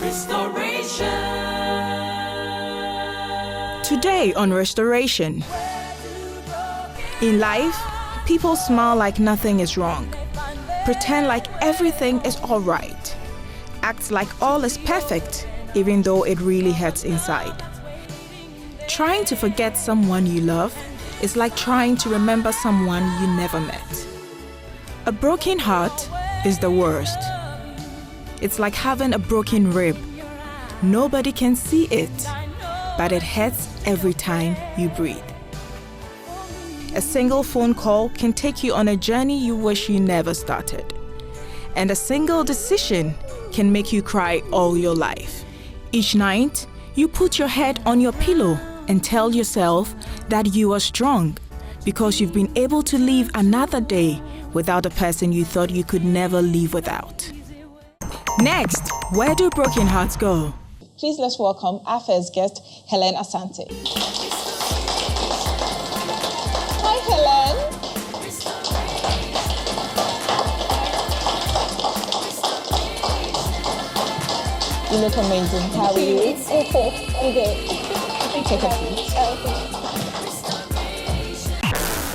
Restoration. Today on Restoration. In life, people smile like nothing is wrong, pretend like everything is all right, act like all is perfect, even though it really hurts inside. Trying to forget someone you love is like trying to remember someone you never met. A broken heart is the worst. It's like having a broken rib. Nobody can see it, but it hurts every time you breathe. A single phone call can take you on a journey you wish you never started. And a single decision can make you cry all your life. Each night, you put your head on your pillow and tell yourself that you are strong because you've been able to live another day without a person you thought you could never live without. Next, where do broken hearts go? Please let's welcome our first guest, Helen Asante. Hi, Helen. You look amazing. How are you? I'm good. Take a seat.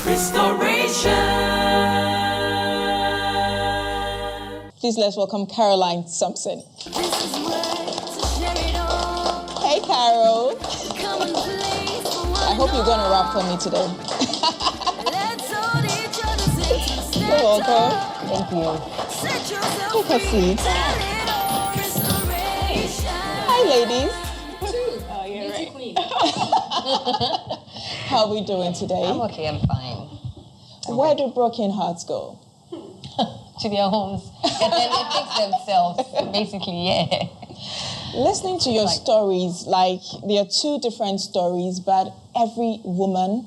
Restoration. Please let's welcome Caroline Sampson. Hey, Carol. I hope you're going to rap for me today. You're welcome. Thank you. Take a seat. Hi, ladies. Oh, you're right. Queen. How are we doing today? I'm okay, I'm fine. Where do broken hearts go? To their homes. And then they fix themselves, basically, yeah. Listening to your stories, like there are two different stories, but every woman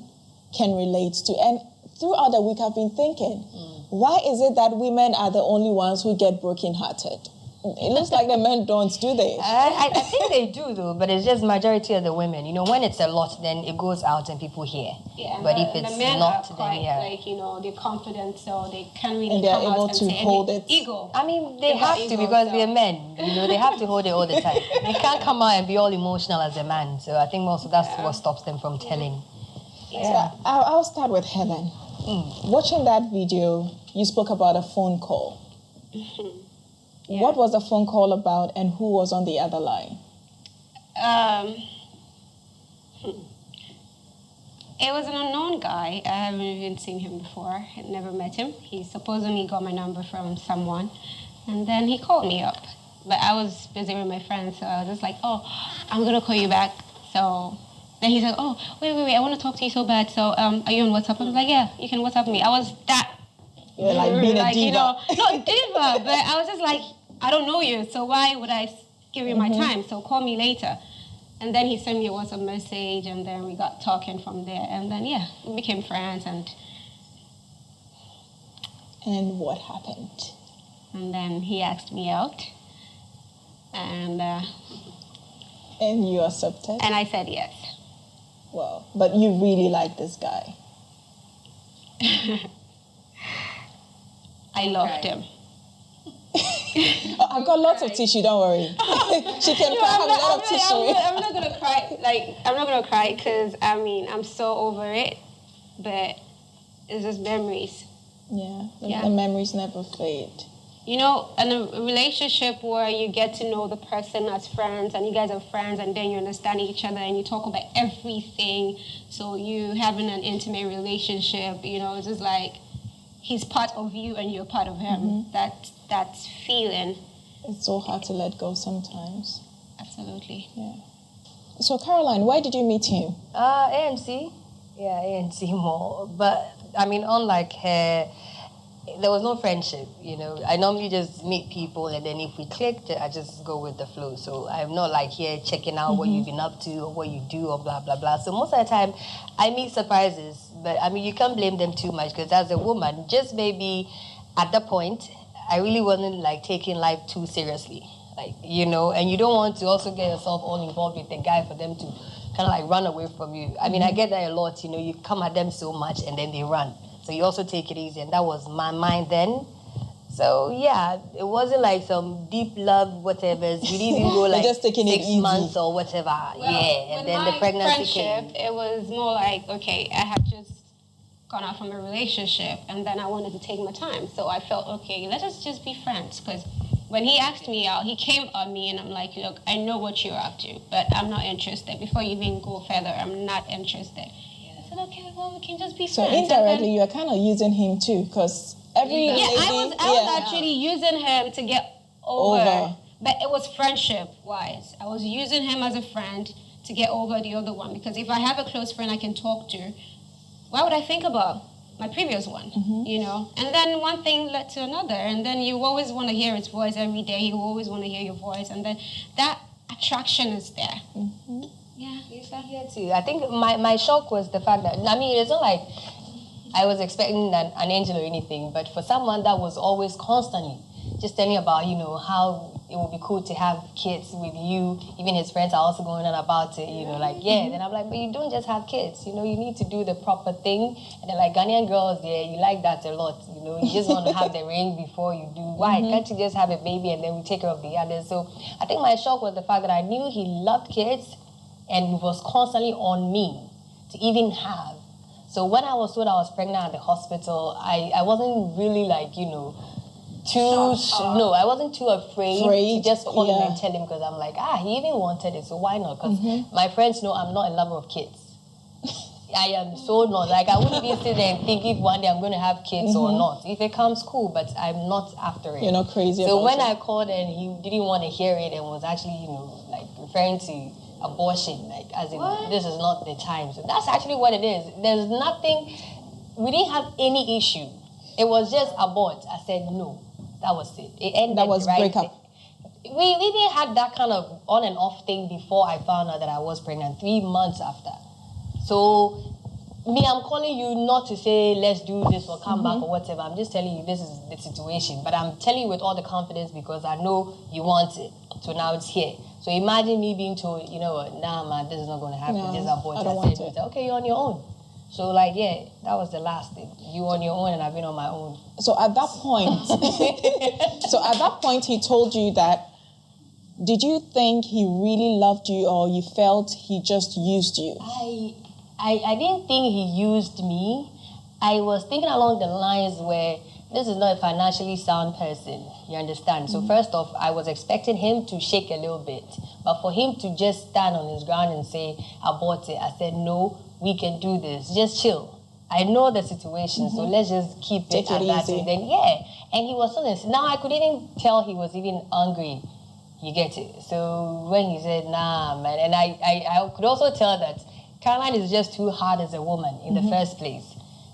can relate to. And throughout the week, I've been thinking, why is it that women are the only ones who get brokenhearted? It looks like the men don't, do they? I think they do, though, but it's just majority of the women. You know, when it's a lot, then it goes out and people hear. Yeah, but if it's the men not, are quite, then yeah. like, you know, they're confident, so they can't really And they're come able out and to say hold it. Ego. I mean, they They've got have to ego, because so- they're men. You know, they have to hold it all the time. They can't come out and be all emotional as a man. So I think also that's what stops them from telling. So I'll start with Helen. Watching that video, you spoke about a phone call. Yeah. What was the phone call about and who was on the other line? It was an unknown guy. I haven't even seen him before. I never met him. He supposedly got my number from someone, and then he called me up. But I was busy with my friends, so I was just like, oh, I'm going to call you back. So then he said, oh, wait, I want to talk to you so bad. So are you on WhatsApp? I was like, yeah, you can WhatsApp me. I was that... You're like being a diva. You know, not diva, but I was just like, I don't know you, so why would I give you my time? So call me later. And then he sent me a WhatsApp message, and then we got talking from there. And then, yeah, we became friends. And what happened? And then he asked me out. And you accepted? And I said yes. Wow. But you really like this guy? I loved him. I've got lots of tissue, don't worry. She can have a lot of tissue. I'm not going to cry. I'm not going to cry because, I'm so over it. But it's just memories. Yeah. The memories never fade. You know, in a relationship where you get to know the person as friends and you guys are friends and then you understand each other and you talk about everything. So you having an intimate relationship, you know, it's just like he's part of you and you're part of him. That's feeling. It's so hard to let go sometimes. Absolutely. Yeah. So Caroline, where did you meet him? ANC. Yeah, ANC more. But, unlike her, there was no friendship, you know. I normally just meet people, and then if we clicked, I just go with the flow. So I'm not like here checking out what you've been up to or what you do or blah, blah, blah. So most of the time, I meet surprises. But, you can't blame them too much because as a woman, just maybe at that point, I really wasn't, taking life too seriously. You know, and you don't want to also get yourself all involved with the guy for them to kind of run away from you. I get that a lot, you know, you come at them so much and then they run. So you also take it easy, and that was my mind then. So yeah, it wasn't like some deep love, whatever. We didn't even go like just taking it 6 easy. months or whatever. Well, Yeah, and with then the my pregnancy came. friendship, it was more like, okay, I had just gone out from a relationship, and then I wanted to take my time. So I felt, okay, let us just be friends. Because when he asked me out, he came on me, and I'm like, look, I know what you're up to, but I'm not interested. Before you even go further, I'm not interested. I said, okay, well, we can just be So friends. indirectly, you're kind of using him too, because every lady... I was actually using him to get over. But it was friendship-wise. I was using him as a friend to get over the other one, because if I have a close friend I can talk to, why would I think about my previous one, you know? And then one thing led to another, and then you always want to hear his voice every day. You always want to hear your voice, and then that attraction is there. Yeah. Is that here too? I think my shock was the fact that, I mean, it's not like I was expecting an angel or anything, but for someone that was always constantly just telling about, you know, how it would be cool to have kids with you. Even his friends are also going on about it, you know, like, yeah. Then I'm like, but you don't just have kids, you know, you need to do the proper thing. And then like Ghanaian girls, yeah, you like that a lot, you know, you just want to have the ring before you do. Why? Can't you just have a baby and then we take care of the others? So I think my shock was the fact that I knew he loved kids and was constantly on me to even have. So when I was told I was pregnant at the hospital, I wasn't really like, you know, I wasn't too afraid to just call him and tell him, because I'm like, he even wanted it, so why not? Because my friends know I'm not a lover of kids. I am so not. Like, I wouldn't even sit there and think if one day I'm going to have kids or not. If it comes, cool, but I'm not after it. You're not crazy So about when it. I called and he didn't want to hear it and was actually, you know, like referring to abortion, like as in this is not the time. So that's actually what it is. There's nothing, we didn't have any issue. It was just abort. I said no. That was it. It ended. That was breakup. We even had that kind of on and off thing before I found out that I was pregnant, 3 months after. So me, I'm calling you not to say let's do this or come back or whatever. I'm just telling you this is the situation. But I'm telling you with all the confidence because I know you want it. So now it's here. So imagine me being told, you know what, nah man, this is not going to happen. This abort. I said, okay, you're on your own. So like, yeah, that was the last thing. You on your own and I've been on my own. So at that point, he told you that. Did you think he really loved you, or you felt he just used you? I didn't think he used me. I was thinking along the lines where this is not a financially sound person. You understand? So first off, I was expecting him to shake a little bit, but for him to just stand on his ground and say, abort it, I said, no, we can do this. Just chill. I know the situation, so let's just keep it at that. And then, and he was so now I could even tell he was even angry. You get it? So when he said, nah, man, and I could also tell that Caroline is just too hard as a woman in the first place.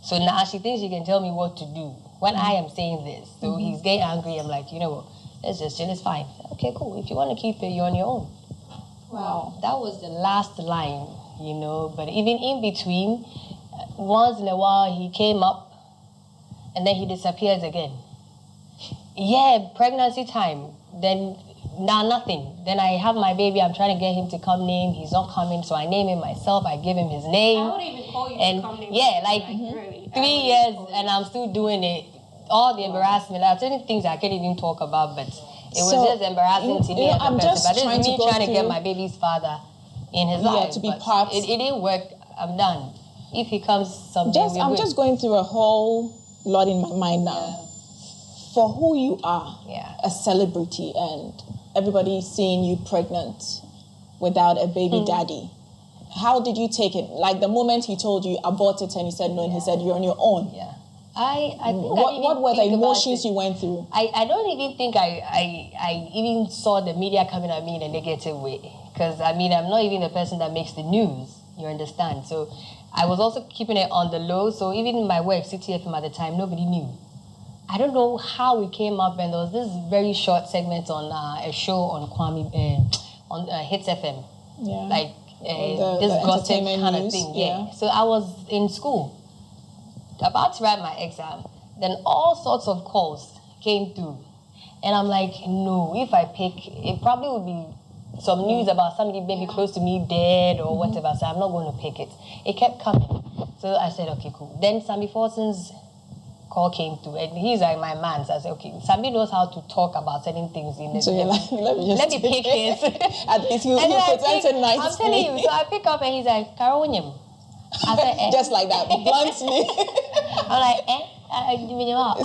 So now she thinks she can tell me what to do when I am saying this. So he's getting angry. I'm like, you know what? Let's just chill. It's fine. Okay, cool. If you want to keep it, you're on your own. Wow. That was the last line, you know. But even in between, once in a while he came up and then he disappears again. Yeah, pregnancy time. Then now nothing. Then I have my baby. I'm trying to get him to come name. He's not coming, so I name him myself. I give him his name. I wouldn't even call you and to come name. yeah, like really. 3 years, and I'm still doing it. All the embarrassment. There are certain things I can't even talk about, but it was just embarrassing to me as a person. But this is me trying to get my baby's father in his life. to be part. It didn't work. I'm done. If he comes someday, I'm just going through a whole lot in my mind now. For who you are, a celebrity, and everybody seeing you pregnant without a baby daddy. How did you take it? Like the moment he told you abort it and he said no, and he said you're on your own. Yeah. I think what were the emotions you went through? I don't even think I even saw the media coming at me in a negative way. Because I mean, I'm not even the person that makes the news. You understand? So I was also keeping it on the low. So even my work, CTFM at the time, nobody knew. I don't know how it came up, and there was this very short segment on a show on Kwame on Hits FM, like this gossip kind of thing. Yeah. So I was in school, about to write my exam. Then all sorts of calls came through, and I'm like, no, if I pick, it probably would be some news about somebody maybe close to me dead or whatever. So I'm not going to pick it. It kept coming. So I said, okay, cool. Then Sammy Forson's call came through, and he's like my man. So I said, okay, Sambi knows how to talk about certain things in the So you're like, let me pick his. At least you presented nicely. I'm telling you. So I pick up and he's like, Carol William. I said, eh. Just like that, bluntly. I'm like, eh?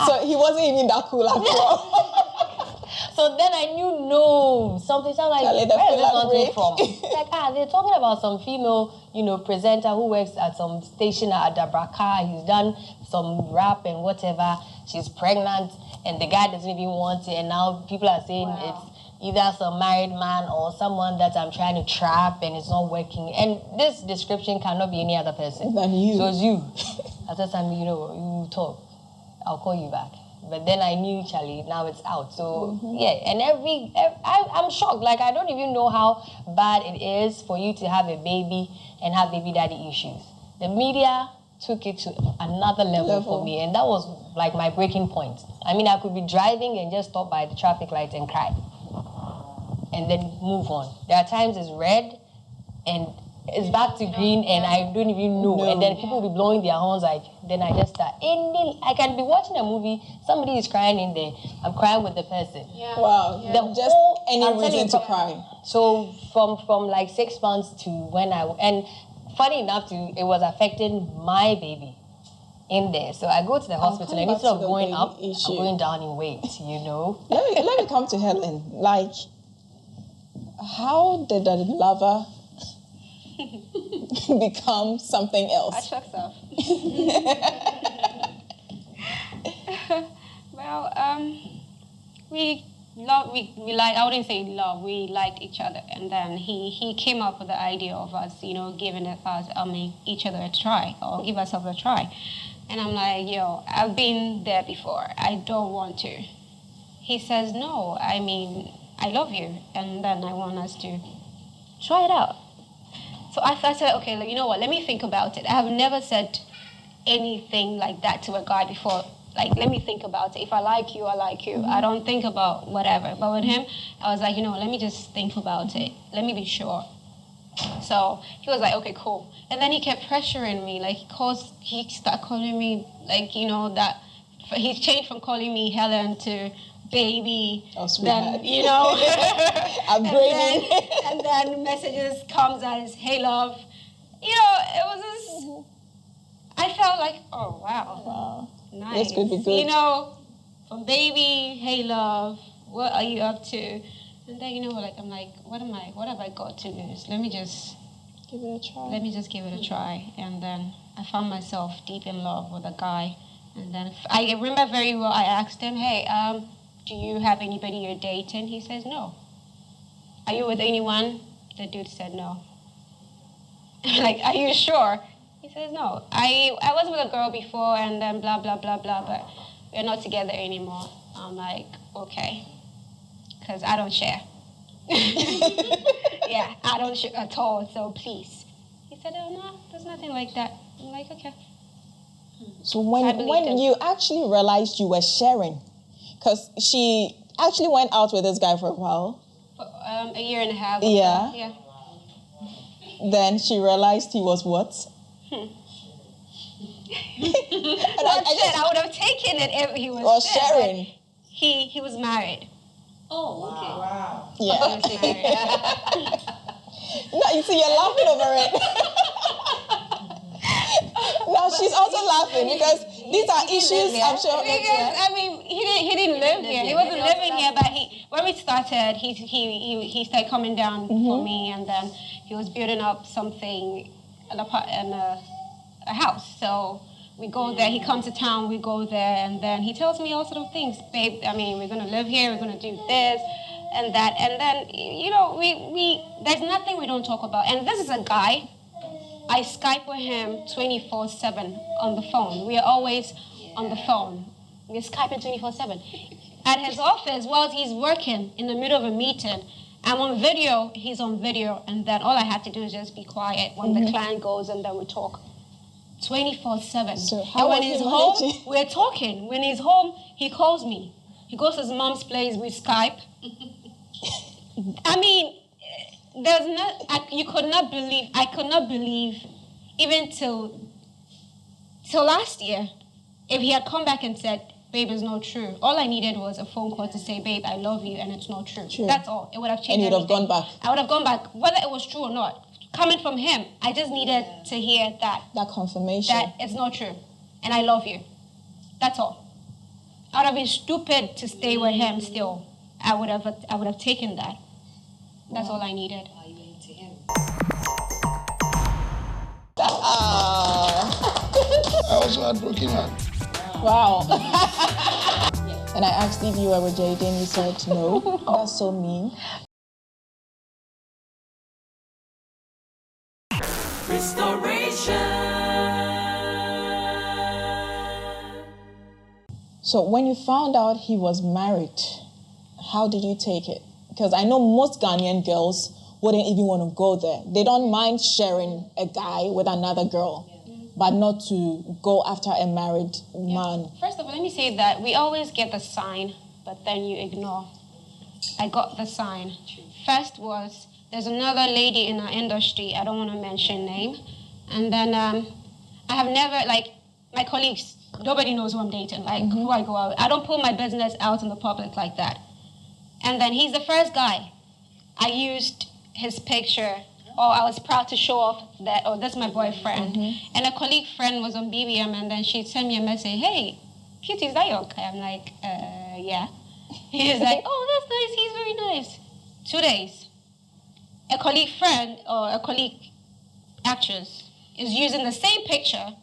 So he wasn't even that cool after all. So then I knew, no, something. So I'm like, where is this nonsense from? Like, they're talking about some female, presenter who works at some station at Dabraka. He's done some rap and whatever. She's pregnant, and the guy doesn't even want it. And now people are saying it's either some married man or someone that I'm trying to trap, and it's not working. And this description cannot be any other person. Than you. So it's you. I said, Sammy, you talk. I'll call you back. But then I knew, Charlie, now it's out. So, yeah, and I'm shocked. Like, I don't even know how bad it is for you to have a baby and have baby daddy issues. The media took it to another level for me, and that was, like, my breaking point. I mean, I could be driving and just stop by the traffic light and cry. And then move on. There are times it's red, and it's back to green, and I don't even know. And then people will be blowing their horns, like, then I just start. I can be watching a movie, somebody is crying in there, I'm crying with the person. Yeah. Wow. Yeah. Just any reason to cry. So from like 6 months to when and funny enough, it was affecting my baby in there. So I go to the hospital, and instead of going up, I'm going down in weight, Let me come to Helen. Like, how did a lover become something else? I chucked off. Well, we like, I wouldn't say love, we liked each other, and then he came up with the idea of us, giving each other a try, or give ourselves a try. And I'm like, I've been there before, I don't want to. He says, no, I mean, I love you, and then I want us to try it out. So I said, okay, you know what, let me think about it. I have never said anything like that to a guy before. Like, let me think about it. If I like you, I like you. I don't think about whatever. But with him, I was like, let me just think about it. Let me be sure. So he was like, okay, cool. And then he kept pressuring me. Like, he started calling me, like, that he changed from calling me Helen to baby. Oh, sweetheart. Then, upgrading. and then messages comes as, hey, love. It was just, I felt like, oh, wow. Nice. This could be good. From baby, hey, love, what are you up to? And then, I'm like, what have I got to lose? Let me just give it a try. Let me just give it a try. And then I found myself deep in love with a guy. And then I remember very well, I asked him, hey, do you have anybody you're dating? He says, no. Are you with anyone? The dude said no. I'm like, are you sure? He says, no. I was with a girl before, and then blah, blah, blah, blah, but we're not together anymore. I'm like, okay. Because I don't share. Yeah, I don't share at all, so please. He said, oh, no, there's nothing like that. I'm like, okay. So when you actually realized you were sharing, because she actually went out with this guy for a while. For a year and a half. Yeah. Yeah. Then she realized he was what? I would have taken it if he was or sharing. He was married. Oh, okay. Wow. He was married. No, you see, you're laughing over it. No, she's also laughing because these are issues, I'm sure. Because, I mean, he didn't live here. He wasn't living here, but when we started, he started coming down for me, and then he was building up something in a house. So we go there, he comes to town, we go there, and then he tells me all sort of things. Babe, I mean, we're going to live here, we're going to do this and that. And then, we there's nothing we don't talk about. And this is a guy, I Skype with him 24/7 on the phone. We are always on the phone. We're Skyping 24/7. At his office, while he's working in the middle of a meeting, I'm on video, he's on video, and then all I have to do is just be quiet when the client goes, and then we talk 24/7. So and when he's home, we're talking. When he's home, he calls me. He goes to his mom's place, we Skype. I mean, I could not believe, even till last year, if he had come back and said, babe, it's not true, all I needed was a phone call to say, babe, I love you, and it's not true. That's all. It would have changed And you'd have gone back. I would have gone back, whether it was true or not. Coming from him, I just needed to hear that. That confirmation. That it's not true. And I love you. That's all. I would have been stupid to stay with him still. I would have taken that. That's all I needed. Are you into him? I was heartbroken, man. Wow. And I asked if you were with Jaden, you said no. That's so mean. So when you found out he was married, how did you take it? Because I know most Ghanaian girls wouldn't even want to go there. They don't mind sharing a guy with another girl, but not to go after a married man. First of all, let me say that we always get the sign, but then you ignore. I got the sign. First was, there's another lady in our industry, I don't want to mention name, and then I have never, like, my colleagues, nobody knows who I'm dating, like who I go out with. I don't put my business out in the public like that. And then he's the first guy. I used his picture, or I was proud to show off that, oh, that's my boyfriend. And a colleague friend was on BBM, and then she sent me a message, hey, Cutie, is that your guy? I'm like, yeah. He's like, oh, that's nice, he's very nice. 2 days. A colleague friend, or a colleague actress, is using the same picture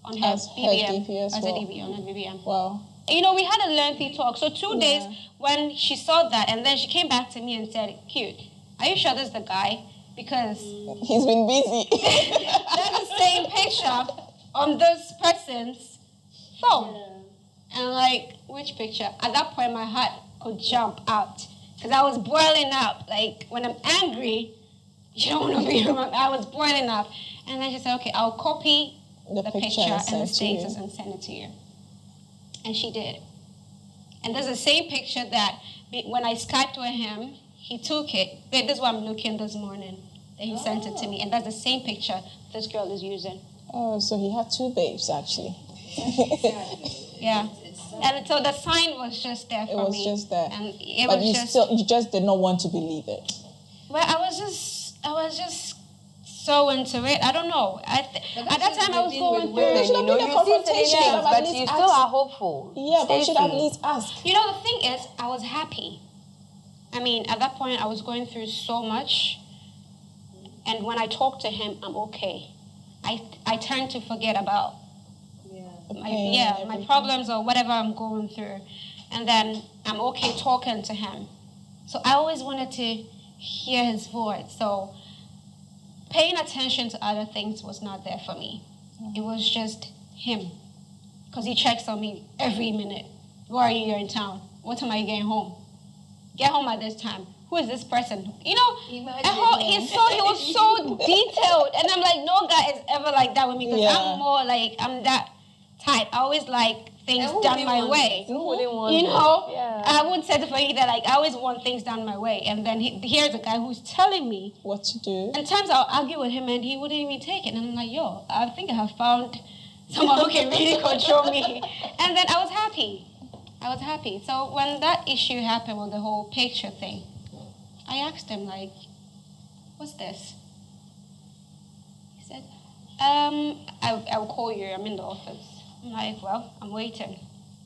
on her BBM, as a DB, on her BBM. Wow. You know, we had a lengthy talk. So 2 days when she saw that, and then she came back to me and said, cute, are you sure this is the guy? Because he's been busy. that's the same picture on this person's phone. And like, which picture? At that point, my heart could jump out. Because I was boiling up. Like, when I'm angry, you don't want to be around. I was boiling up. And then she said, okay, I'll copy the picture and the status and send it to you. And she did. And there's the same picture that when I Skyped with him, he took it. Babe, this is what I'm looking this morning. Then he sent it to me. And that's the same picture this girl is using. Oh, so he had two babes, actually. Yeah. And so the sign was just there for me. It was just there. And it but was you just did not want to believe it. Well, I was just so into it. I don't know. At that time, I was going through. There should have been a confrontation. But you still are hopeful. Yeah, but you should at least ask. You know, the thing is, I was happy. I mean, at that point, I was going through so much. And when I talk to him, I'm okay. I tend to forget about my problems or whatever I'm going through. And then I'm okay talking to him. So I always wanted to hear his voice. So paying attention to other things was not there for me. It was just him. Because he checks on me every minute. Where are you? You're in town. What time are you getting home? Get home at this time. Who is this person? You know, he was so detailed. And I'm like, no guy is ever like that with me because I'm more like, I'm that type. I always like things done my way. Who wouldn't want you know? Yeah. I wouldn't say for either. Like, I always want things done my way. And then here's a guy who's telling me what to do. And times I'll argue with him and he wouldn't even take it. And I'm like, yo, I think I have found someone who can really control me. And then I was happy. So when that issue happened with the whole picture thing, I asked him, like, what's this? He said, I'll call you. I'm in the office. I'm like, well, I'm waiting.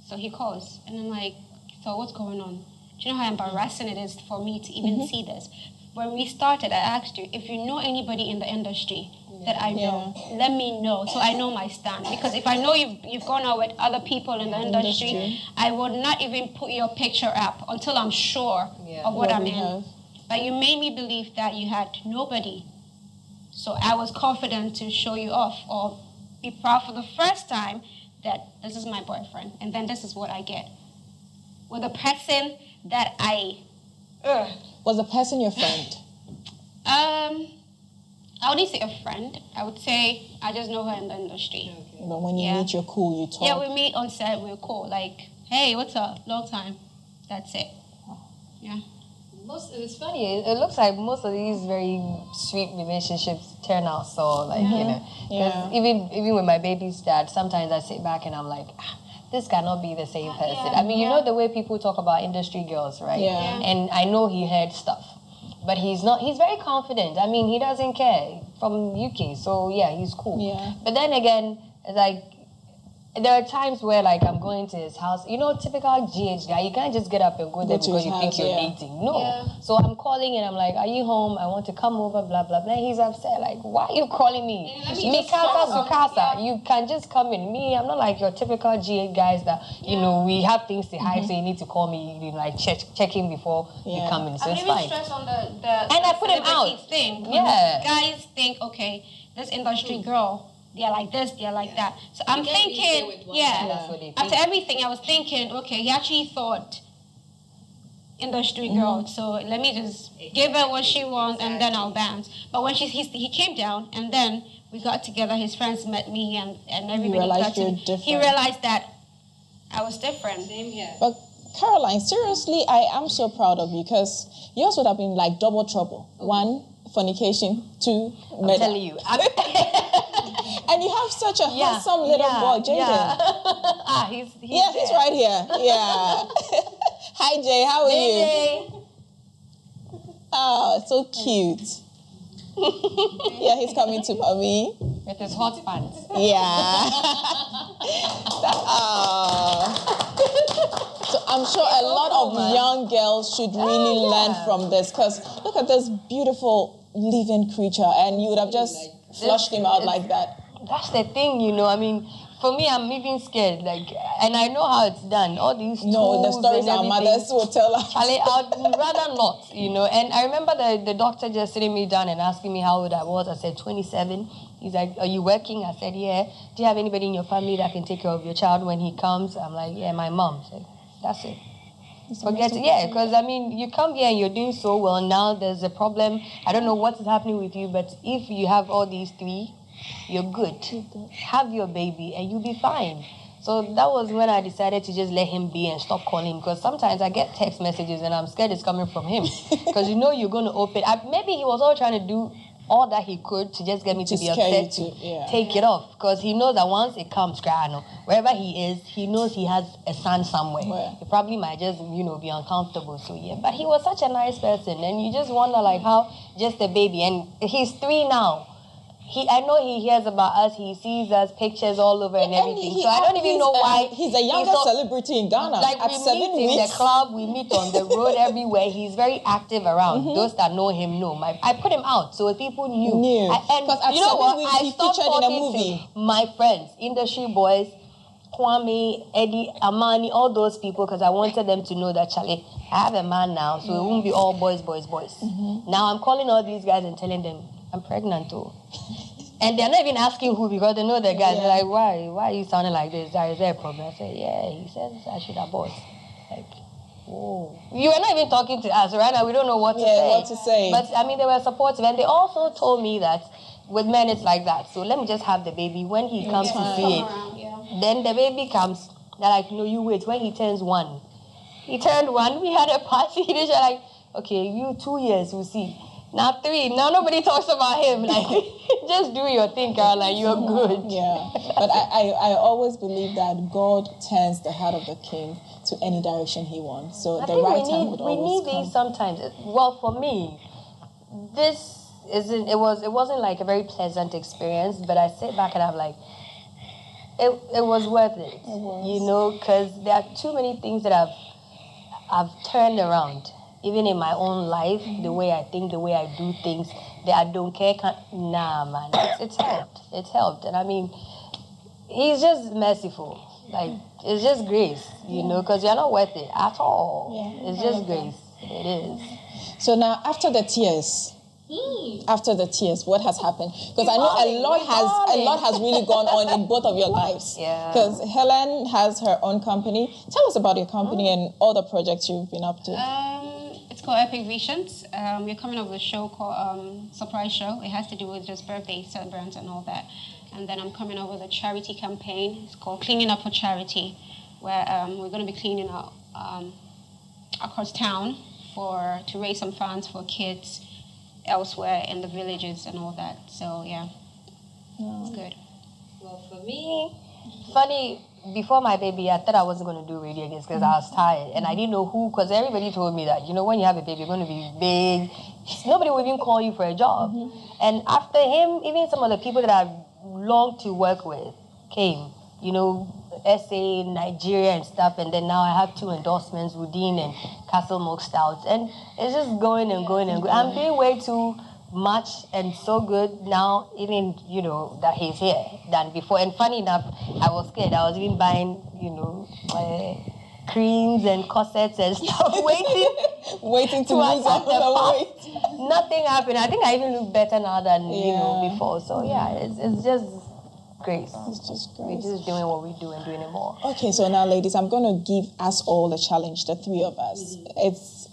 So he calls. And I'm like, so what's going on? Do you know how embarrassing it is for me to even see this? When we started, I asked you, if you know anybody in the industry that I know, let me know so I know my stand. Because if I know you've gone out with other people in the industry, I would not even put your picture up until I'm sure of what I'm in. But you made me believe that you had nobody. So I was confident to show you off or be proud for the first time that this is my boyfriend. And then this is what I get. With a person that Was the person your friend? I wouldn't say a friend. I would say I just know her in the industry. Okay. But when you meet, you're cool, you talk. Yeah, we meet on set, we're cool. Like, hey, what's up? Long time. That's it. Yeah. It's funny. It looks like most of these very sweet relationships turn out so like you know. Because even with my baby's dad, sometimes I sit back and I'm like, this cannot be the same person. I mean, you know the way people talk about industry girls, right? Yeah. And I know he heard stuff, but he's not. He's very confident. I mean, he doesn't care. From UK, so yeah, he's cool. Yeah. But then again, like. There are times where, like, I'm going to his house. You know, typical GH guy, you can't just get up and go there because you think you're dating. No. Yeah. So I'm calling and I'm like, are you home? I want to come over, blah, blah, blah. He's upset. Like, why are you calling me? Mikasa Sukasa. You can just come in. Me, I'm not like your typical GH guys that, you know, we have things to hide, so you need to call me, you know, like, check in before you come in. So it's fine. Stress on the and I put him out. Thing. Yeah. Guys think, okay, this industry girl, they're like this, they're like that. So I'm thinking, after everything, I was thinking, okay, he actually thought industry girl, so let me just give her what she wants and then I'll bounce. But when he came down and then we got together, his friends met me and everybody got to, he realized that I was different. Same here. But Caroline, seriously, I am so proud of you because yours would have been like double trouble. One, fornication. Two, I'm telling you. And you have such a handsome little boy, Jaden. He's right here. Yeah. Hi, Jay. How are you? Oh, so cute. Yeah, he's coming to mommy. With his hot pants. Yeah. So I'm sure a lot of young girls should really learn from this because look at this beautiful living creature and you would have just flushed him out like that. That's the thing, you know. I mean, for me, I'm even scared. Like, and I know how it's done. All these the stories our mothers will tell us. Charlie, I'd rather not, you know. And I remember the doctor just sitting me down and asking me how old I was. I said 27. He's like, "Are you working?" I said, "Yeah." "Do you have anybody in your family that can take care of your child when he comes?" I'm like, "Yeah, my mom." So that's it. Forget it. Yeah, because I mean, you come here and you're doing so well. Now there's a problem. I don't know what is happening with you, but if you have all these three, you're good. Have your baby and you'll be fine. So that was when I decided to just let him be and stop calling him because sometimes I get text messages and I'm scared it's coming from him because you know you're going to open. Maybe he was all trying to do all that he could to just get me to be upset take it off because he knows that once it comes, wherever he is, he knows he has a son somewhere. He probably might just, you know, be uncomfortable. So yeah, but he was such a nice person and you just wonder like how just a baby and he's 3 now. I know he hears about us. He sees us, pictures all over and everything. So I don't even know why. He's a younger celebrity in Ghana. Like at we 7 meet weeks. in the club, we meet on the road everywhere. He's very active around. Those that know him know. I put him out so people knew. Because at 7 weeks he featured in a movie. My friends, industry boys, Kwame, Eddie, Amani, all those people, because I wanted them to know that, Charlie, I have a man now, so it won't be all boys. Now I'm calling all these guys and telling them, I'm pregnant too. And they're not even asking who because they know the guys. They're like, why are you sounding like this? Is there a problem? I said, yeah, he says I should abort. Like, oh. You were not even talking to us right now. We don't know what to say. But I mean, they were supportive. And they also told me that with men, it's like that. So let me just have the baby. When he comes to see it, then the baby comes. They're like, no, you wait. When he turns 1. He turned 1. We had a party. They're like, okay, you 2 years, we'll see. Now 3. Now nobody talks about him. Like, just do your thing, Caroline. You're good. Yeah. But I always believe that God turns the heart of the king to any direction he wants. So the right time would always come. We need these sometimes. Well, for me, this isn't. It wasn't like a very pleasant experience. But I sit back and I'm like, it was worth it. It was. You know, because there are too many things that I've turned around. Even in my own life, the way I think, the way I do things, that I don't care. Nah, man, it's helped. It's helped. And I mean, he's just merciful. Like, it's just grace, you know, because you're not worth it at all. Yeah, it's just grace. It is. So now, after the tears, what has happened? Because I know a lot has really gone on in both of your lives. Yeah. Because Helen has her own company. Tell us about your company and all the projects you've been up to. It's called Epic Visions. We're coming up with a show called Surprise Show. It has to do with just birthday celebrants and all that. And then I'm coming up with a charity campaign. It's called Cleaning Up for Charity, where we're going to be cleaning up across town to raise some funds for kids elsewhere in the villages and all that. So yeah, it's good. Well, for me, funny, before my baby, I thought I wasn't going to do radio again because I was tired. And I didn't know who, because everybody told me that, when you have a baby, you're going to be big. Nobody will even call you for a job. And after him, even some of the people that I longed to work with came, SA, Nigeria and stuff. And then now I have 2 endorsements, Woodin and Castle Milk Stouts. And it's just going and going and going. I'm doing way too much and so good now, even that he's here than before. And funny enough, I was scared. I was even buying creams and corsets and stuff, waiting to lose all the weight. Nothing happened. I think I even look better now than before. So yeah, it's just grace. It's just grace. We're just doing what we do and doing it more. Okay, so now, ladies, I'm going to give us all a challenge, the 3 of us.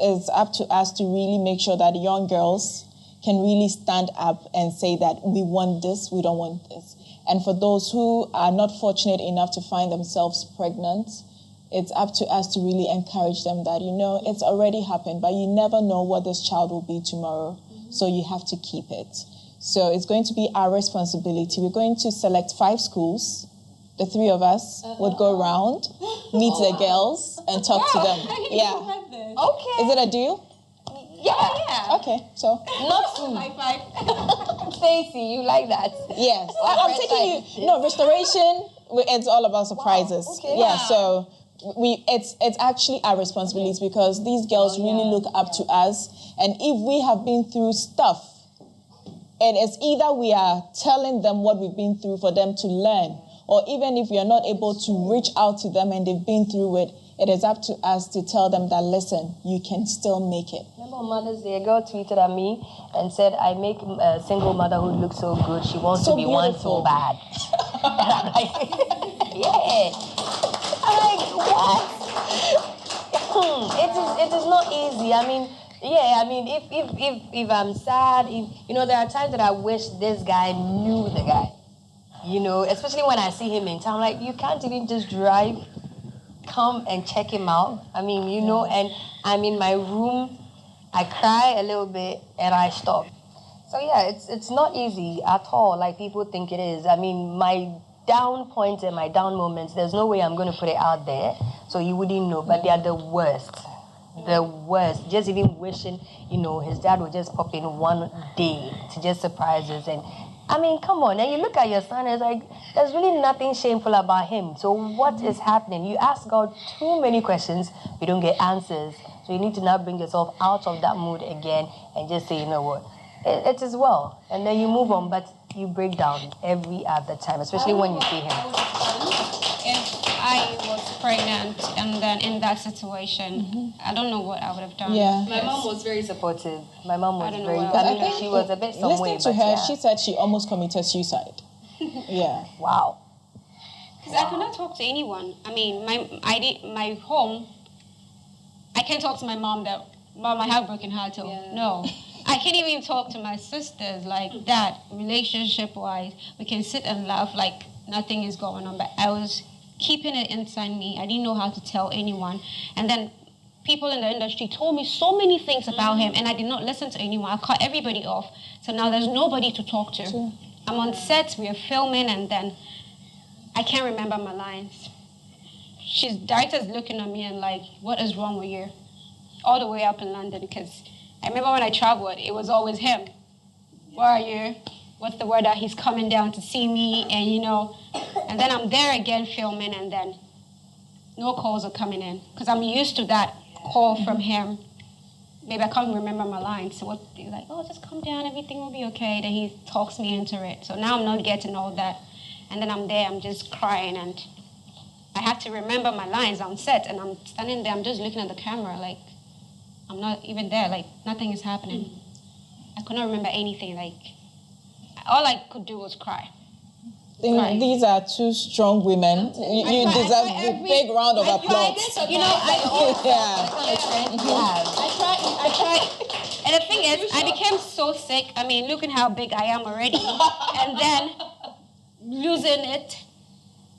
It's up to us to really make sure that young girls can really stand up and say that we want this, we don't want this. And for those who are not fortunate enough to find themselves pregnant, it's up to us to really encourage them that, it's already happened, but you never know what this child will be tomorrow. So you have to keep it. So it's going to be our responsibility. We're going to select 5 schools. The 3 of us would go around, meet the girls, and talk to them. Yeah. Okay. Is it a deal? Yeah. Okay, so. Not too. High five. Stacy, you like that? Yes. I'm taking you. No, restoration, it's all about surprises. Wow. Okay. Yeah, so it's actually our responsibility because these girls really look up to us. And if we have been through stuff, and it's either we are telling them what we've been through for them to learn, or even if we are not able to reach out to them and they've been through it, it is up to us to tell them that, listen, you can still make it. Remember on Mother's Day, a girl tweeted at me and said, I make a single motherhood look so good. She wants to be beautiful. One so bad. And I'm like, yeah. I'm like, what? It is not easy. If I'm sad, there are times that I wish this guy knew the guy. Especially when I see him in town, like, you can't even just drive, come and check him out. And I'm in my room, I cry a little bit, and I stop. So yeah, it's not easy at all, like people think it is. My down points and my down moments, there's no way I'm going to put it out there, so you wouldn't know, but they are the worst. The worst. Just even wishing, his dad would just pop in one day to just surprise us. And come on, and you look at your son, it's like, there's really nothing shameful about him. So what is happening? You ask God too many questions, you don't get answers. So you need to now bring yourself out of that mood again and just say, you know what, it is well. And then you move on, but you break down every other time, especially when you see him. If I was pregnant and then in that situation, I don't know what I would have done. Yeah. My mom was very supportive. My mom was I very, she was a bit some way. Listening to her, she said she almost committed suicide. Yeah. Wow. Because I could not talk to anyone. My home, I can't talk to my mom that, Mom, I have broken heart. No. I can't even talk to my sisters like that, relationship-wise. We can sit and laugh like nothing is going on, but I was keeping it inside me. I didn't know how to tell anyone. And then people in the industry told me so many things about him, and I did not listen to anyone. I cut everybody off. So now there's nobody to talk to. True. I'm on set, we are filming, and then I can't remember my lines. Director's looking at me and like, what is wrong with you? All the way up in London, because I remember when I traveled, it was always him. Where are you? What's the word that he's coming down to see me? And then I'm there again filming, and then no calls are coming in. Because I'm used to that call from him. Maybe I can't remember my lines. So he's like, oh, just come down, everything will be okay. Then he talks me into it. So now I'm not getting all that. And then I'm there, I'm just crying, and I have to remember my lines on set, and I'm standing there, I'm just looking at the camera, like, I'm not even there, like, nothing is happening. I could not remember anything, like, all I could do was cry. These are two strong women. You deserve a big round of applause. I tried. And the thing is, I became so sick. Looking how big I am already. And then losing it.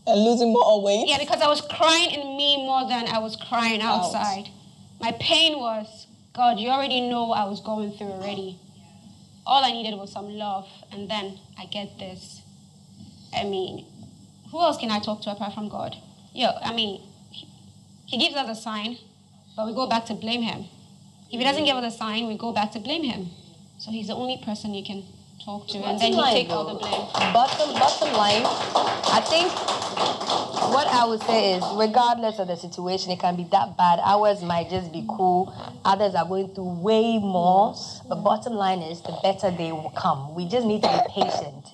And losing more weight? Yeah, because I was crying in me more than I was crying outside. My pain was God, you already know what I was going through already. All I needed was some love, and then I get this. I mean, who else can I talk to apart from God? He gives us a sign, but we go back to blame him. If he doesn't give us a sign, we go back to blame him. So he's the only person you can talk to, and then he takes all the blame. Bottom line, I think what I would say is, regardless of the situation, it can be that bad. Ours might just be cool. Others are going through way more. But bottom line is, the better day will come. We just need to be patient.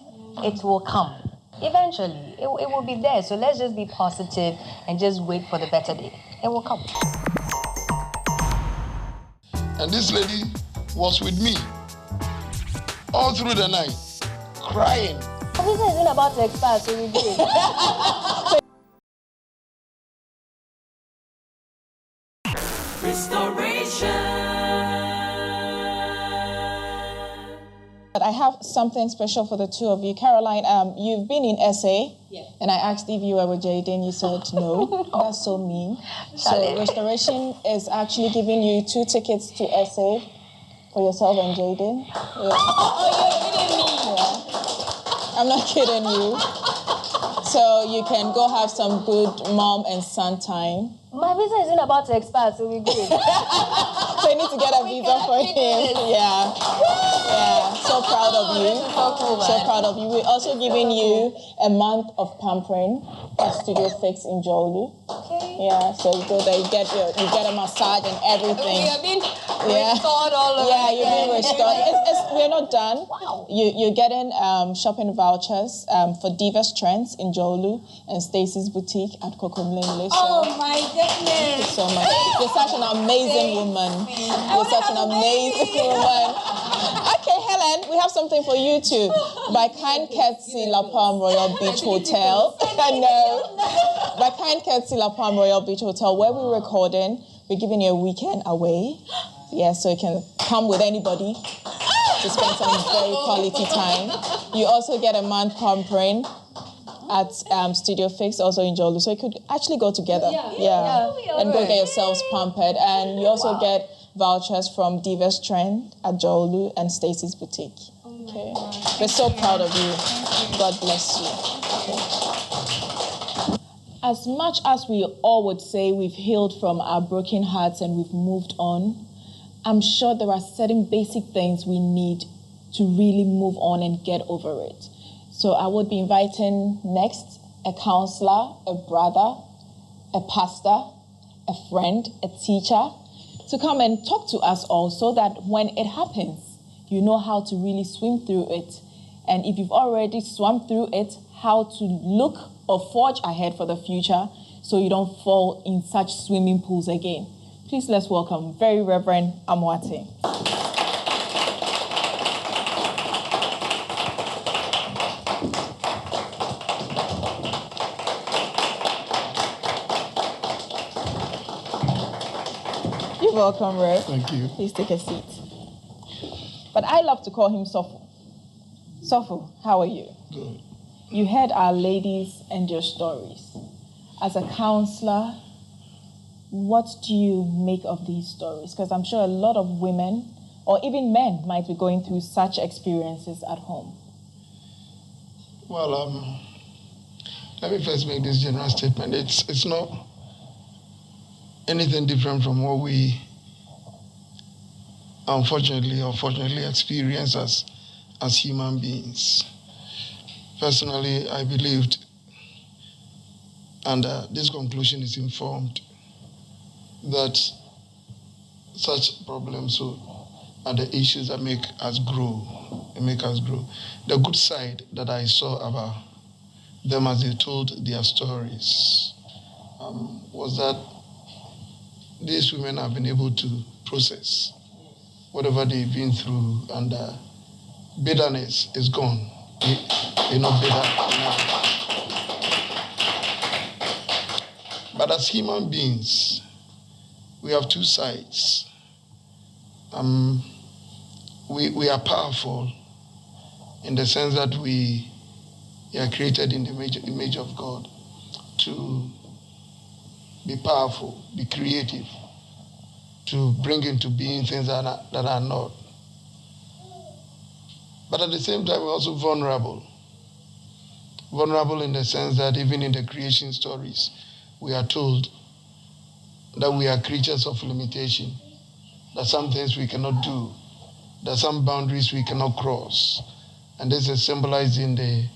It will come. Eventually, it will be there. So let's just be positive and just wait for the better day. It will come. And this lady was with me all through the night, crying. Officer isn't about to expire, so we do. I have something special for the two of you. Caroline, you've been in SA, and I asked if you were with Jaden. You said no. That's so mean. So Restoration is actually giving you 2 tickets to SA for yourself and Jaden. Yeah. Oh, you're kidding me. Yeah. I'm not kidding you. So you can go have some good mom and son time. My visa isn't about to expire, so we're good. So you need to get a visa for him. Yeah. Yeah. So proud of you. This is so cool, man. So proud of you. We're also giving you a month of pampering at Studio Fix in Jolu. Okay. Yeah. So you go there, you get a massage and everything. We have been restored all over. Yeah, you've been restored. We're not done. Wow. You're getting shopping vouchers for Divas Trends in Jolu and Stacy's Boutique at Kokomlin. Oh my goodness. Thank you so much. You're such an amazing woman. You're such an amazing woman. Okay, Helen, we have something for you too. By Kind Courtesy La Palm Royal Beach Hotel. No. By Kind Courtesy La Palm Royal Beach Hotel, where we're recording, we're giving you a weekend away. Yeah, so you can come with anybody to spend some very quality time. You also get a month pampering at Studio Fix, also in Jolu. So you could actually go together. Yeah. And go get yourselves pampered. And you also get vouchers from Divas Trend at Jolu and Stacy's Boutique. Okay. We're so proud of you. God bless you. Okay. As much as we all would say we've healed from our broken hearts and we've moved on, I'm sure there are certain basic things we need to really move on and get over it. So I would be inviting next a counselor, a brother, a pastor, a friend, a teacher to come and talk to us all so that when it happens, you know how to really swim through it. And if you've already swum through it, how to look or forge ahead for the future so you don't fall in such swimming pools again. Please let's welcome Very Reverend Amwate. You're welcome, Rev. Thank you. Please take a seat. But I love to call him Sopho. Sopho, how are you? Good. You heard our ladies and your stories. As a counselor, what do you make of these stories? Because I'm sure a lot of women, or even men, might be going through such experiences at home. Well, let me first make this general statement. It's not anything different from what we unfortunately or fortunately experience as human beings. Personally, I believed, and this conclusion is informed, that such problems are the issues that make us grow. They make us grow. The good side that I saw about them as they told their stories was that these women have been able to process whatever they've been through, and bitterness is gone. They're not bitter now. But as human beings, we have two sides. We are powerful in the sense that we are created in the image of God to be powerful, be creative, to bring into being things that are not. But at the same time, we're also vulnerable. Vulnerable in the sense that even in the creation stories, we are told that we are creatures of limitation, that some things we cannot do, that some boundaries we cannot cross. And this is symbolized in the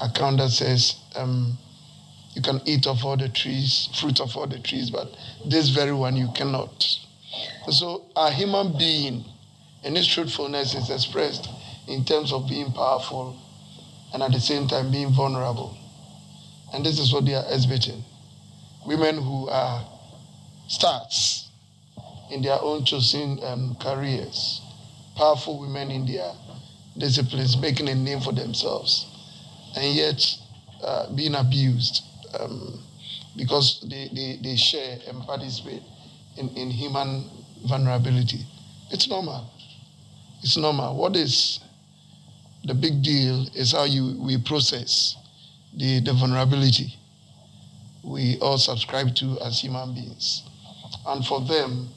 account that says, you can eat of all the trees, fruit of all the trees, but this very one you cannot. So our human being and its truthfulness is expressed in terms of being powerful and at the same time being vulnerable. And this is what they are exhibiting. Women who are stars in their own chosen careers, powerful women in their disciplines, making a name for themselves, and yet being abused because they share and participate in human vulnerability. It's normal. It's normal. What is the big deal is how we process the vulnerability we all subscribe to as human beings. And for them,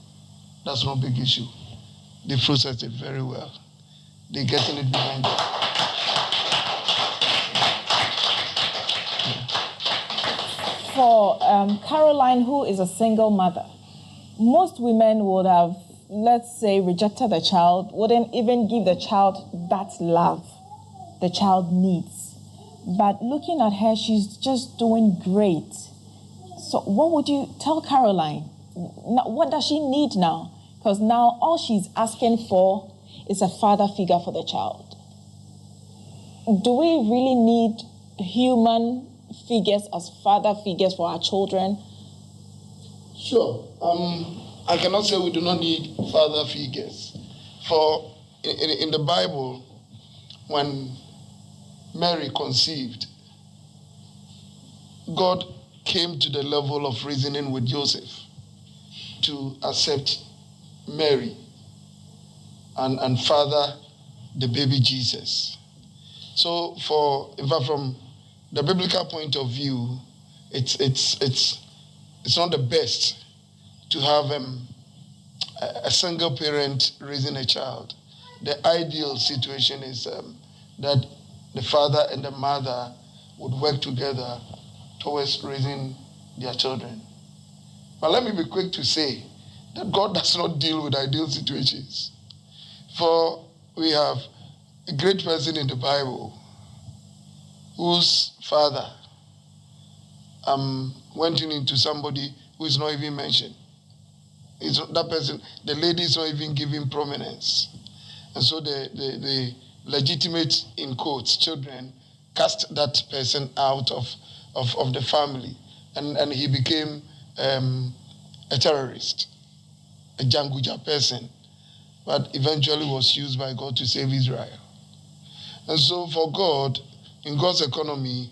that's no big issue. They process it very well. They're getting it behind them. For Caroline, who is a single mother, most women would have, let's say, rejected the child, wouldn't even give the child that love the child needs. But looking at her, she's just doing great. So what would you tell Caroline? What does she need now? Because now all she's asking for is a father figure for the child. Do we really need human figures as father figures for our children? Sure. I cannot say we do not need father figures. For in the Bible, when Mary conceived, God came to the level of reasoning with Joseph to accept Mary and father the baby Jesus. So from the biblical point of view, it's not the best to have a single parent raising a child. The ideal situation is that the father and the mother would work together towards raising their children. But let me be quick to say that God does not deal with ideal situations. For we have a great person in the Bible whose father went into somebody who is not even mentioned. That person, the lady is not even given prominence. And so the legitimate, in quotes, children cast that person out of the family. And he became a terrorist, a Janguja person, but eventually was used by God to save Israel. And so for God, in God's economy,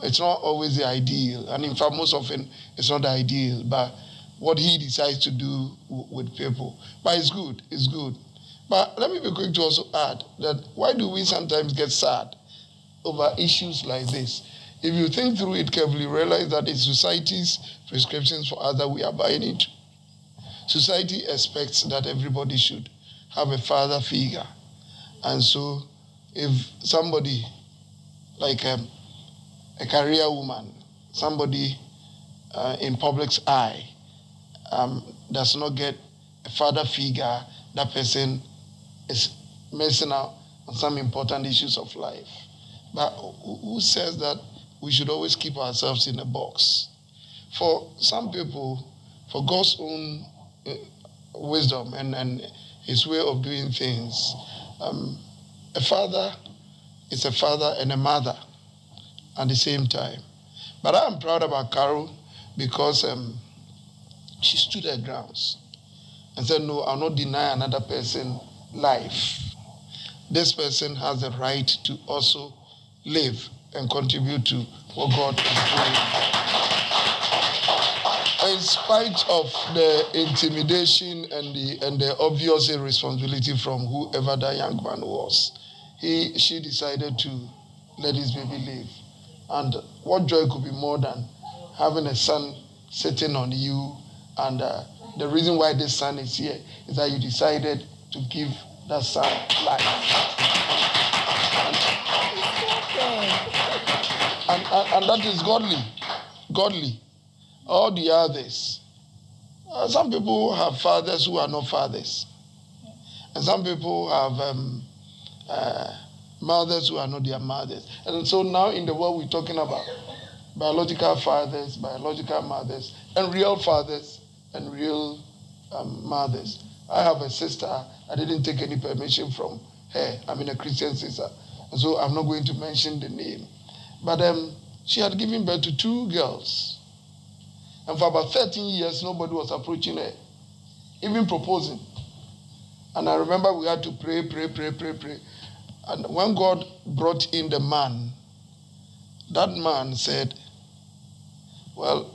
it's not always the ideal. And in fact, most often, it's not the ideal, but what he decides to do with people. But it's good, it's good. But let me be quick to also add that why do we sometimes get sad over issues like this? If you think through it carefully, realize that it's society's prescriptions for others we are buying into. Society expects that everybody should have a father figure. And so if somebody like a career woman, somebody in public's eye does not get a father figure, that person is missing out on some important issues of life. But who says that we should always keep ourselves in a box? For some people, for God's own wisdom and his way of doing things, a father is a father and a mother at the same time. But I am proud about Carol because she stood her grounds and said, no, I'll not deny another person life. This person has the right to also live and contribute to what God is doing. In spite of the intimidation and the obvious irresponsibility from whoever that young man was, she decided to let his baby live. And what joy could be more than having a son sitting on you and the reason why this son is here is that you decided to give that son life. And that is godly. Godly. All the others. Some people have fathers who are not fathers. And some people have mothers who are not their mothers. And so now in the world we're talking about biological fathers, biological mothers, and real fathers and real mothers. I have a sister. I didn't take any permission from her. I'm a Christian sister. And so I'm not going to mention the name. But she had given birth to 2 girls. And for about 13 years, nobody was approaching her, even proposing. And I remember we had to pray. And when God brought in the man, that man said, well,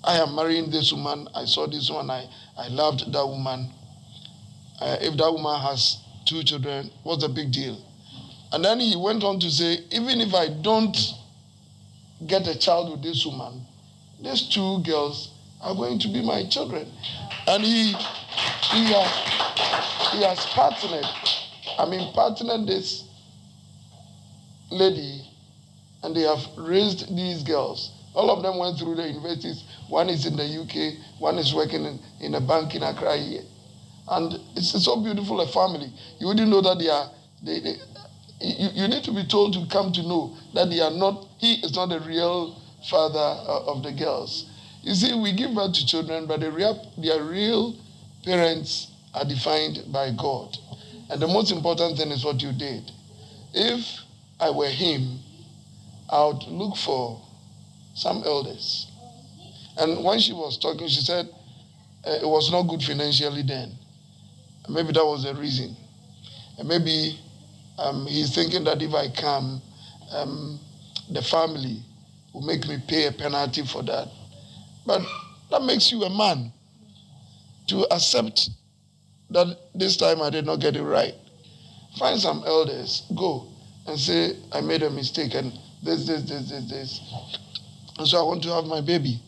I am marrying this woman. I saw this one. I loved that woman. If that woman has 2 children, what's the big deal? And then he went on to say, even if I don't get a child with this woman, these 2 girls are going to be my children. And he has partnered this lady, and they have raised these girls. All of them went through the universities. One is in the UK, one is working in a bank in Accra here. And it's so beautiful a family. You wouldn't know that you need to be told to come to know that he is not the real father of the girls. You see, we give birth to children, but their real parents are defined by God. And the most important thing is what you did. If I were him, I would look for some elders. And when she was talking, she said it was not good financially then. Maybe that was the reason. And maybe he's thinking that if I come, the family will make me pay a penalty for that. But that makes you a man to accept that this time I did not get it right. Find some elders, go and say, I made a mistake and this. And so I want to have my baby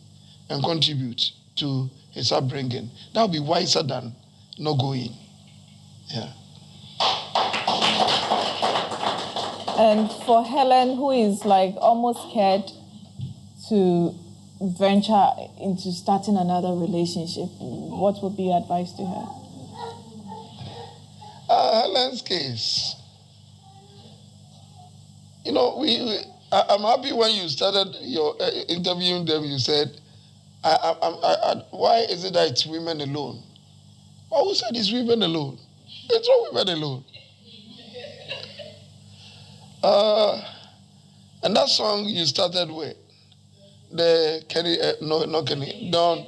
and contribute to his upbringing. That would be wiser than not going. Yeah. And for Helen, who is like almost scared to venture into starting another relationship, what would be your advice to her? Helen's case, I'm happy when you started your interviewing them, you said, why is it that it's women alone? Well, who said it's women alone? It's not women alone. And that song you started with, the Kenny, not Kenny, Don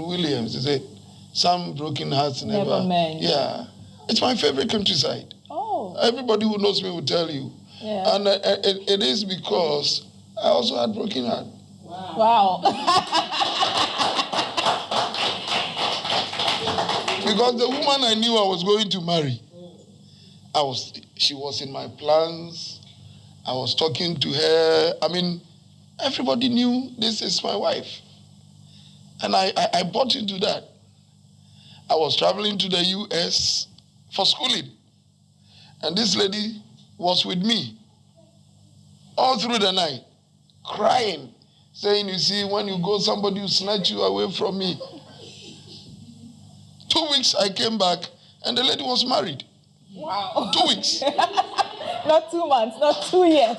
Williams, is it? Some broken hearts never mend. Yeah. It's my favorite countryside. Oh. Everybody who knows me will tell you. Yeah. And it is because I also had broken heart. Wow. Because the woman I knew I was going to marry, she was in my plans. I was talking to her. Everybody knew this is my wife. And I bought into that. I was traveling to the US for schooling. And this lady was with me all through the night, crying, saying, you see, when you go, somebody will snatch you away from me. 2 weeks I came back, and the lady was married. Wow. 2 weeks. Not 2 months, not 2 years.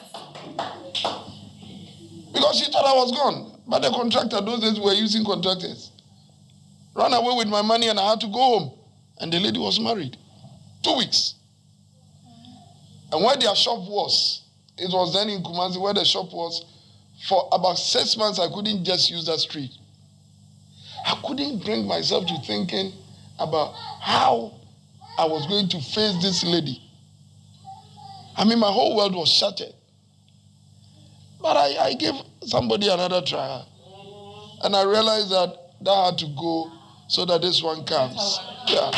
Because she thought I was gone. But the contractor, those days we were using contractors, ran away with my money and I had to go home. And the lady was married. 2 weeks. And where their shop was, it was then in Kumasi where the shop was. For about 6 months, I couldn't just use that street. I couldn't bring myself to thinking about how I was going to face this lady. My whole world was shattered. But I gave somebody another try. And I realized that had to go so that this one comes. Yeah.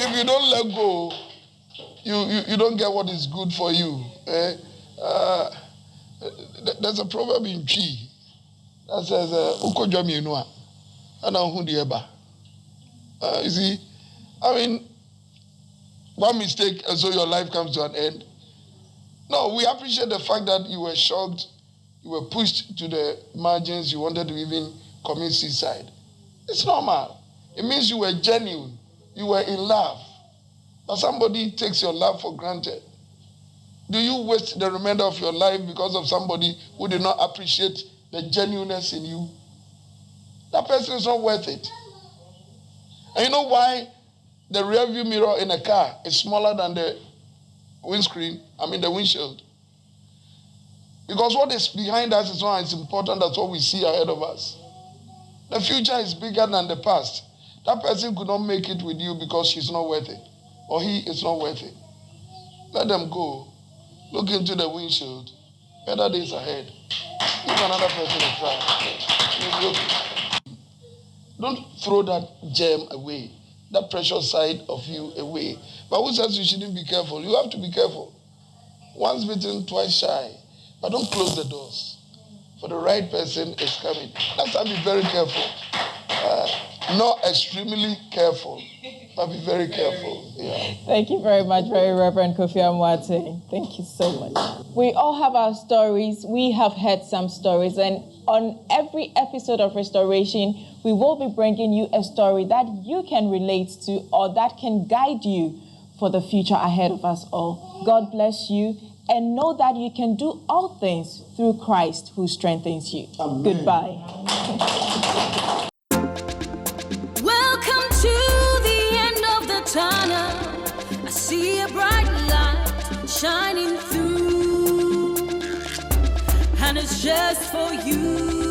If you don't let go, you don't get what is good for you. There's a proverb in Chi that says, "Uko jami inua, ana uhundi eba." You see, I mean, one mistake and so your life comes to an end. No, we appreciate the fact that you were shocked, you were pushed to the margins, you wanted to even commit suicide. It's normal. It means you were genuine, you were in love. But somebody takes your love for granted. Do you waste the remainder of your life because of somebody who did not appreciate the genuineness in you? That person is not worth it. And you know why the rear view mirror in a car is smaller than the windshield? Because what is behind us is not as important as what we see ahead of us. The future is bigger than the past. That person could not make it with you because she's not worth it, or he is not worth it. Let them go. Look into the windshield. Better days ahead. Give another person a try. Don't throw that gem away, that precious side of you away. But who says you shouldn't be careful? You have to be careful. Once bitten, twice shy. But don't close the doors. For the right person is coming. That's why be very careful. Not extremely careful, but be very careful. Yeah. Thank you very much, Very Reverend Kofi Amwate. Thank you so much. We all have our stories. We have heard some stories. And on every episode of Restoration, we will be bringing you a story that you can relate to or that can guide you for the future ahead of us all. God bless you. And know that you can do all things through Christ who strengthens you. Amen. Goodbye. Welcome to the end of the tunnel. I see a bright light shining through, and it's just for you.